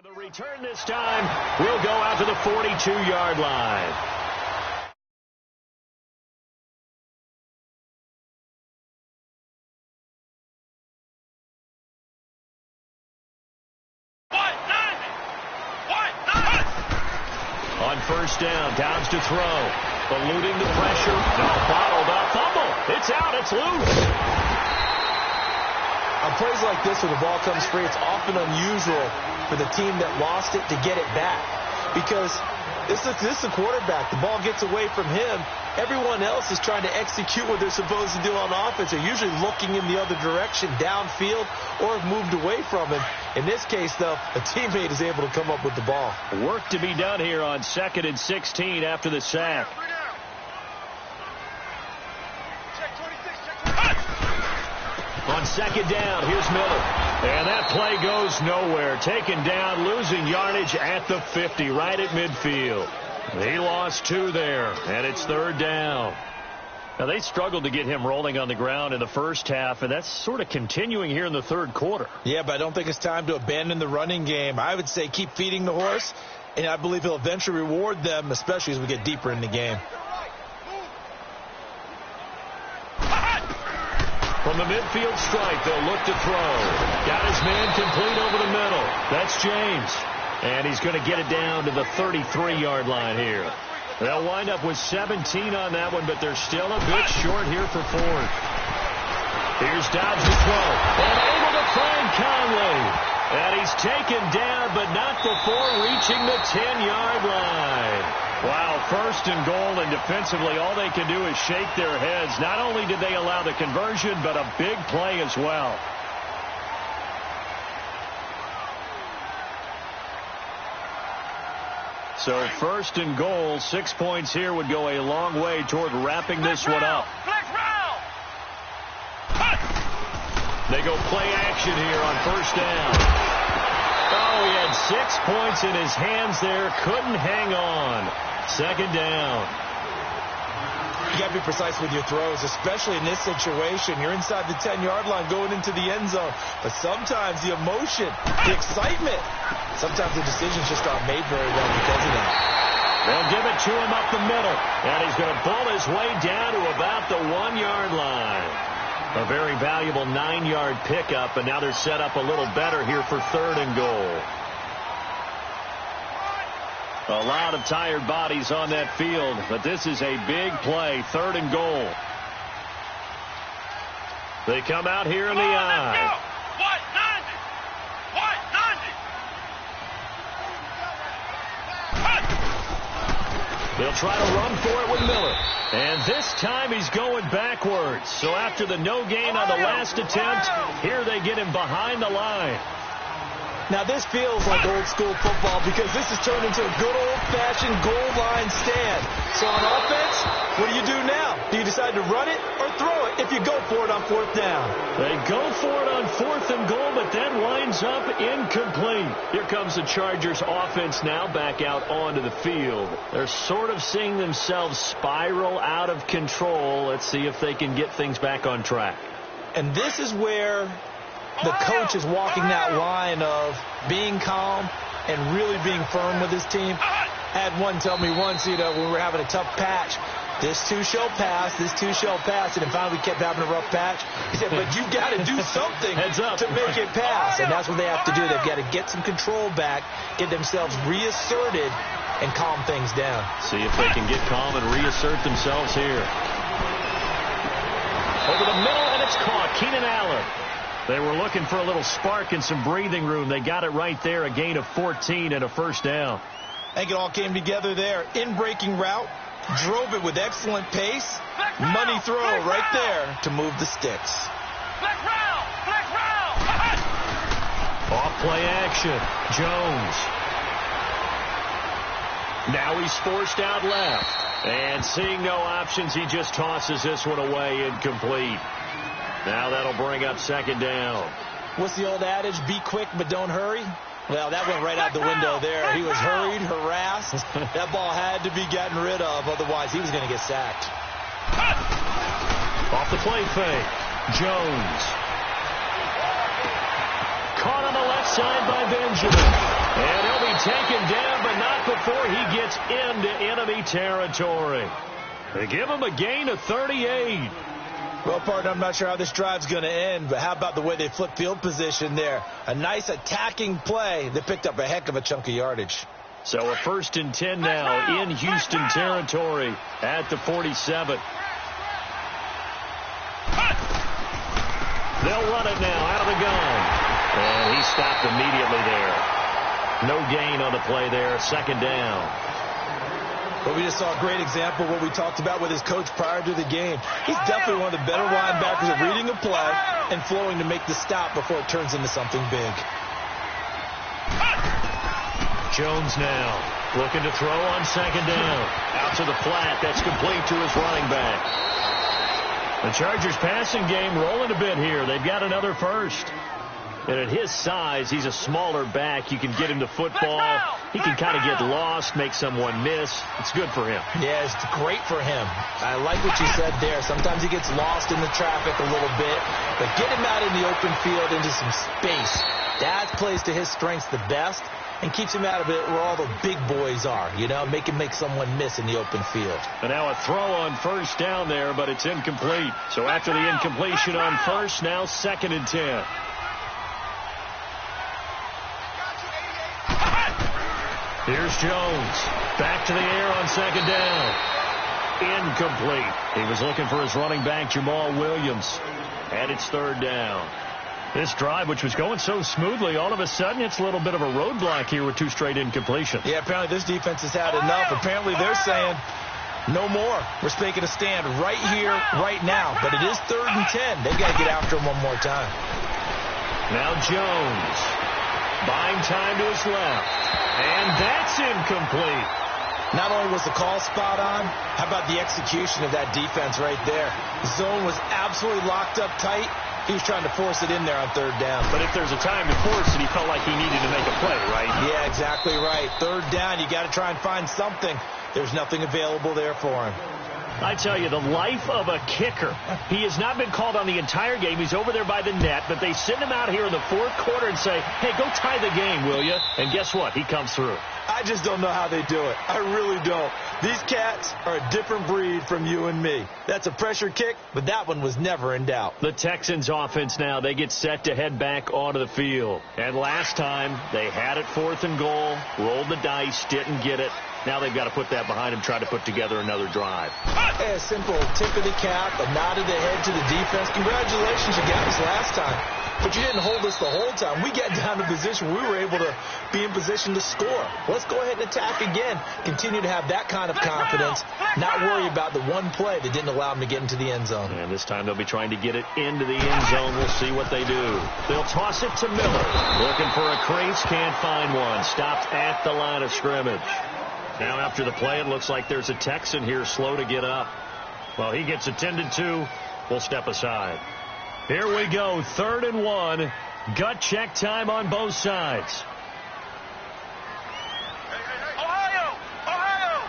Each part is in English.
And the return this time will go out to the 42-yard line. On first down, Downs to throw. Eluding the pressure. No, bottled up. Fumble. It's out. It's loose. On plays like this where the ball comes free, it's often unusual for the team that lost it to get it back. Because this is the quarterback. The ball gets away from him. Everyone else is trying to execute what they're supposed to do on offense. They're usually looking in the other direction, downfield, or have moved away from him. In this case, though, a teammate is able to come up with the ball. Work to be done here on 2nd and 16 after the sack. On second down, here's Miller. And that play goes nowhere. Taken down, losing yardage at the 50, right at midfield. He lost 2 there, and it's 3rd down. Now, they struggled to get him rolling on the ground in the first half, and that's sort of continuing here in the 3rd quarter. Yeah, but I don't think it's time to abandon the running game. I would say keep feeding the horse, and I believe he'll eventually reward them, especially as we get deeper in the game. From the midfield stripe, they'll look to throw. Got his man complete over the middle. That's James. And he's going to get it down to the 33-yard line here. They'll wind up with 17 on that one, but they're still a bit short here for 4th. Here's Dobbs to throw. And able to find Conley. And he's taken down, but not before reaching the 10-yard line. Wow, 1st and goal, and defensively all they can do is shake their heads. Not only did they allow the conversion, but a big play as well. So 1st and goal, 6 points here would go a long way toward wrapping this one up. They go play action here on 1st down. Oh, he had 6 points in his hands there. Couldn't hang on. 2nd down. You got to be precise with your throws, especially in this situation. You're inside the 10-yard line going into the end zone. But sometimes the emotion, the excitement, sometimes the decisions just aren't made very well because of that. They'll give it to him up the middle. And he's going to pull his way down to about the 1-yard line. A very valuable 9-yard pickup, and now they're set up a little better here for 3rd and goal. A lot of tired bodies on that field, but this is a big play, 3rd and goal. They come out here in the eye. They'll try to run for it with Miller. And this time he's going backwards. So after the no gain on the last attempt, here they get him behind the line. Now this feels like old school football because this has turned into a good old-fashioned goal line stand. So on offense, what do you do now? Do you decide to run it or throw it if you go for it on 4th down? They go for it on 4th and goal, but that winds up incomplete. Here comes the Chargers offense now back out onto the field. They're sort of seeing themselves spiral out of control. Let's see if they can get things back on track. And this is where the coach is walking that line of being calm and really being firm with his team. I had one tell me once, when we were having a tough patch, this too shall pass, this too shall pass, and then finally we kept having a rough patch. He said, but you've got to do something to make it pass, and that's what they have to do. They've got to get some control back, get themselves reasserted, and calm things down. See if they can get calm and reassert themselves here. Over the middle, and it's caught. Keenan Allen. They were looking for a little spark and some breathing room. They got it right there, a gain of 14 and a 1st down. I think it all came together there. In-breaking route, drove it with excellent pace. Money throw right there to move the sticks. Off play action. Jones. Now he's forced out left. And seeing no options, he just tosses this one away, incomplete. Now that'll bring up 2nd down. What's the old adage? Be quick, but don't hurry. Well, that went right out the window there. He was hurried, harassed. That ball had to be gotten rid of. Otherwise, he was going to get sacked. Off the play fake. Jones. Caught on the left side by Benjamin. And taken down, but not before he gets into enemy territory. They give him a gain of 38. Well, partner, I'm not sure how this drive's going to end, but how about the way they flip field position there? A nice attacking play that picked up a heck of a chunk of yardage. So a 1st and 10 now in Houston territory at the 47. They'll run it now out of the gun. And he stopped immediately there. No gain on the play there. 2nd down. But we just saw a great example of what we talked about with his coach prior to the game. He's definitely one of the better linebackers at reading a play and flowing to make the stop before it turns into something big. Jones now looking to throw on 2nd down. Out to the flat. That's complete to his running back. The Chargers passing game rolling a bit here. They've got another first. And at his size, he's a smaller back. You can get him to football. He can kind of get lost, make someone miss. It's good for him. Yeah, it's great for him. I like what you said there. Sometimes he gets lost in the traffic a little bit. But get him out in the open field into some space. That plays to his strengths the best and keeps him out of it where all the big boys are. You know, make him make someone miss in the open field. And now a throw on 1st down there, but it's incomplete. So after the incompletion on 1st, now 2nd and 10. Here's Jones. Back to the air on 2nd down. Incomplete. He was looking for his running back, Jamal Williams. And it's 3rd down. This drive, which was going so smoothly, all of a sudden it's a little bit of a roadblock here with 2 straight incompletions. Yeah, apparently this defense has had enough. Apparently they're saying no more. We're making a stand right here, right now. But it is 3rd and 10. They've got to get after him one more time. Now Jones. Buying time to his left. And that's incomplete. Not only was the call spot on, how about the execution of that defense right there? The zone was absolutely locked up tight. He was trying to force it in there on 3rd down. But if there's a time to force it, he felt like he needed to make a play, right? Yeah, exactly right. 3rd down, you got to try and find something. There's nothing available there for him. I tell you, the life of a kicker. He has not been called on the entire game. He's over there by the net, but they send him out here in the 4th quarter and say, hey, go tie the game, will you? And guess what? He comes through. I just don't know how they do it. I really don't. These cats are a different breed from you and me. That's a pressure kick, but that one was never in doubt. The Texans offense now, they get set to head back onto the field. And last time, they had it 4th and goal, rolled the dice, didn't get it. Now they've got to put that behind them, try to put together another drive. Hey, a simple tip of the cap, a nod of the head to the defense. Congratulations, you got us last time. But you didn't hold us the whole time. We got down to position where we were able to be in position to score. Let's go ahead and attack again. Continue to have that kind of confidence, not worry about the one play that didn't allow them to get into the end zone. And this time they'll be trying to get it into the end zone. We'll see what they do. They'll toss it to Miller. Looking for a crease, can't find one. Stopped at the line of scrimmage. Now after the play, it looks like there's a Texan here slow to get up. Well, he gets attended to. We'll step aside. Here we go, 3rd and 1. Gut check time on both sides. Ohio! Ohio!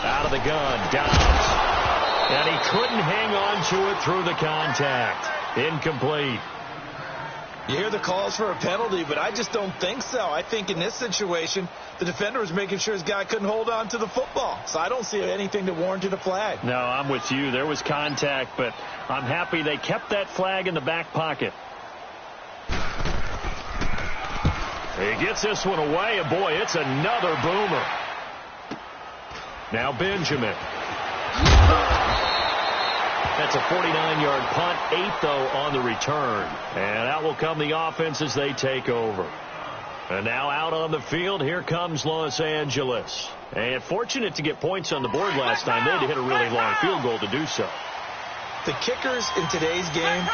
Out of the gun, Downs. And he couldn't hang on to it through the contact. Incomplete. You hear the calls for a penalty, but I just don't think so. I think in this situation, the defender was making sure his guy couldn't hold on to the football. So I don't see anything that warranted a flag. No, I'm with you. There was contact, but I'm happy they kept that flag in the back pocket. He gets this one away, and boy, it's another boomer. Now Benjamin. That's a 49-yard punt, 8, though, on the return. And out will come the offense as they take over. And now out on the field, here comes Los Angeles. And fortunate to get points on the board last time. They had to hit a really long field goal to do so. The kickers in today's game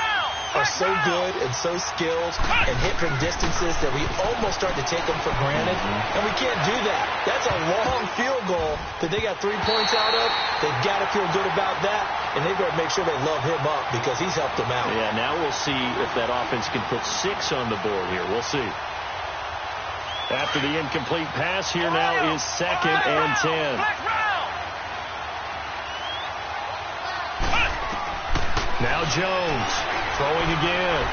are so good and so skilled and hit from distances that we almost start to take them for granted. And we can't do that. That's a long field goal that they got 3 points out of. They've got to feel good about that. And they've got to make sure they love him up because he's helped them out. Yeah, now we'll see if that offense can put 6 on the board here. We'll see. After the incomplete pass, here now is 2nd and 10. Now Jones throwing again.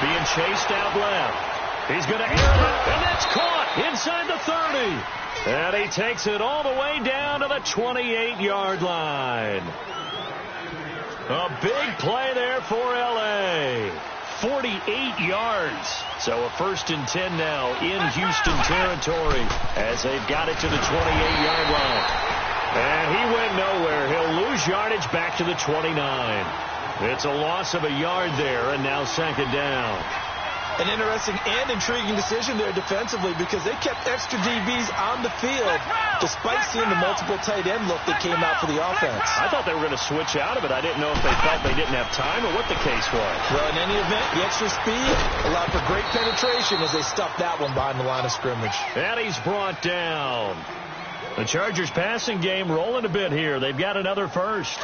being chased out left. He's going to air it, and that's caught inside the 30. And he takes it all the way down to the 28-yard line. A big play there for L.A. 48 yards. So a 1st and 10 now in Houston territory as they've got it to the 28-yard line. And he went nowhere. He'll lose yardage back to the 29. It's a loss of a yard there, and now 2nd down. An interesting and intriguing decision there defensively because they kept extra DBs on the field despite seeing the multiple tight end look that came out for the offense. I thought they were going to switch out of it. I didn't know if they felt they didn't have time or what the case was. Well, in any event, the extra speed allowed for great penetration as they stuffed that one behind the line of scrimmage. And he's brought down. The Chargers passing game rolling a bit here. They've got another first.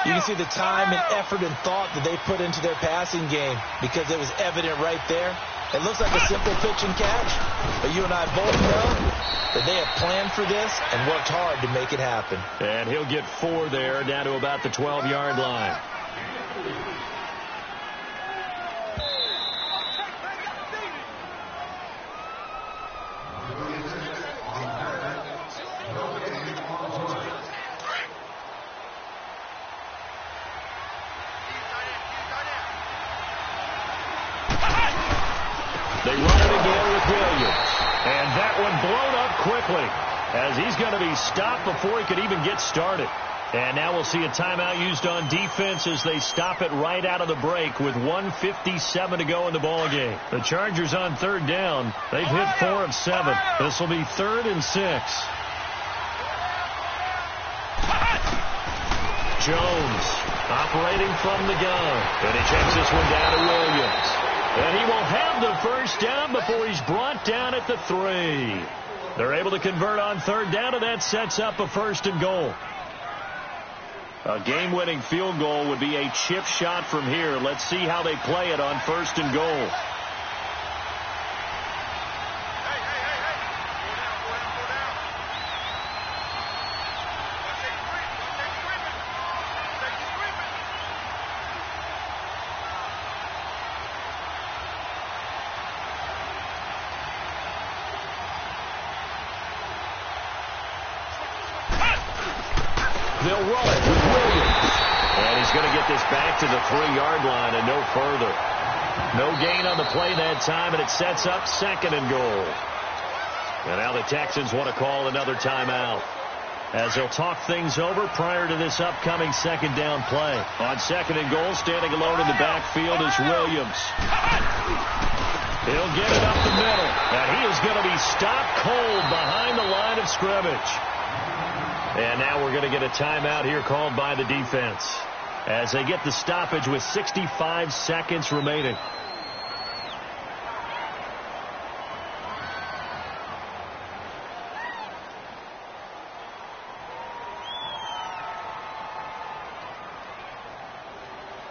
You can see the time and effort and thought that they put into their passing game because it was evident right there. It looks like a simple pitch and catch, but you and I both know that they have planned for this and worked hard to make it happen. And he'll get 4 there, down to about the 12-yard line. They run it again with Williams. And that one blown up quickly as he's going to be stopped before he could even get started. And now we'll see a timeout used on defense as they stop it right out of the break with 1:57 to go in the ballgame. The Chargers on 3rd down. They've hit 4 of 7. This will be 3rd and 6. Jones operating from the gun. And he checks this one down to Williams. And he will have the first down before he's brought down at the 3. They're able to convert on 3rd down, and that sets up a 1st and goal. A game-winning field goal would be a chip shot from here. Let's see how they play it on 1st and goal. They'll run it with Williams. And he's going to get this back to the 3-yard line and no further. No gain on the play that time, and it sets up 2nd and goal. And now the Texans want to call another timeout as they'll talk things over prior to this upcoming 2nd down play. On 2nd and goal, standing alone in the backfield is Williams. He'll get it up the middle, and he is going to be stopped cold behind the line of scrimmage. And now we're going to get a timeout here called by the defense as they get the stoppage with 65 seconds remaining.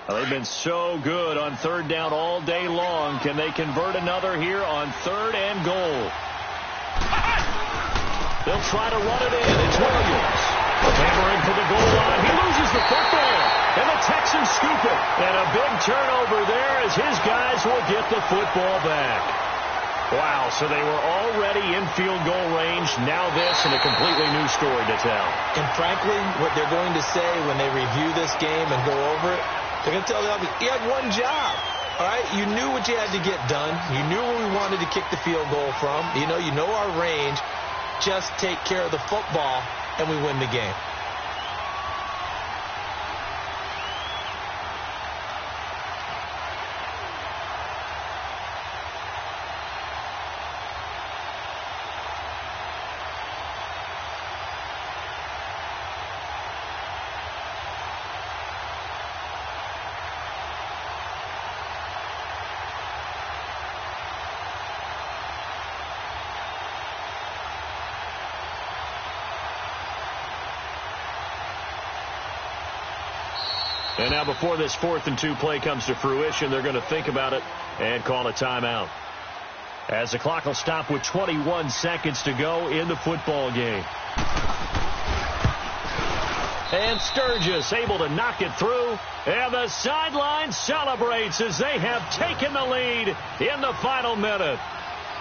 Well, they've been so good on 3rd down all day long. Can they convert another here on 3rd and goal? They'll try to run it in. It's Williams. Hammering for the goal line. He loses the football. And the Texans scoop it. And a big turnover there as his guys will get the football back. Wow, so they were already in field goal range. Now this and a completely new story to tell. And frankly, what they're going to say when they review this game and go over it, they're going to tell the offense, you had one job. All right, you knew what you had to get done. You knew where we wanted to kick the field goal from. You know our range. Just take care of the football, and we win the game. And now before this 4th and 2 play comes to fruition, they're going to think about it and call a timeout. As the clock will stop with 21 seconds to go in the football game. And Sturgis able to knock it through. And the sideline celebrates as they have taken the lead in the final minute.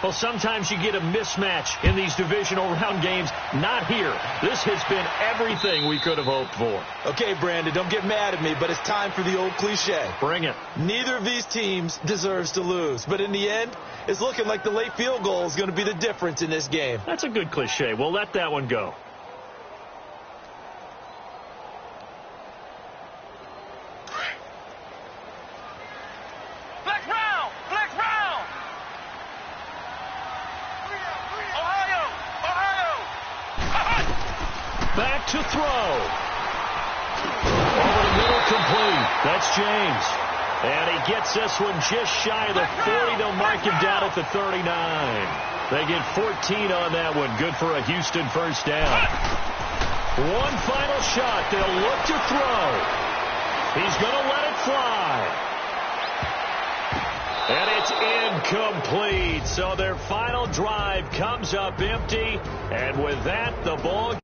Well, sometimes you get a mismatch in these divisional round games. Not here. This has been everything we could have hoped for. Okay, Brandon, don't get mad at me, but it's time for the old cliche. Bring it. Neither of these teams deserves to lose. But in the end, it's looking like the late field goal is going to be the difference in this game. That's a good cliche. We'll let that one go. Back to throw. Over the middle, complete. That's James. And he gets this one just shy of the 40. They'll mark him down at the 39. They get 14 on that one. Good for a Houston first down. One final shot. They'll look to throw. He's going to let it fly. And it's incomplete. So their final drive comes up empty. And with that, the ball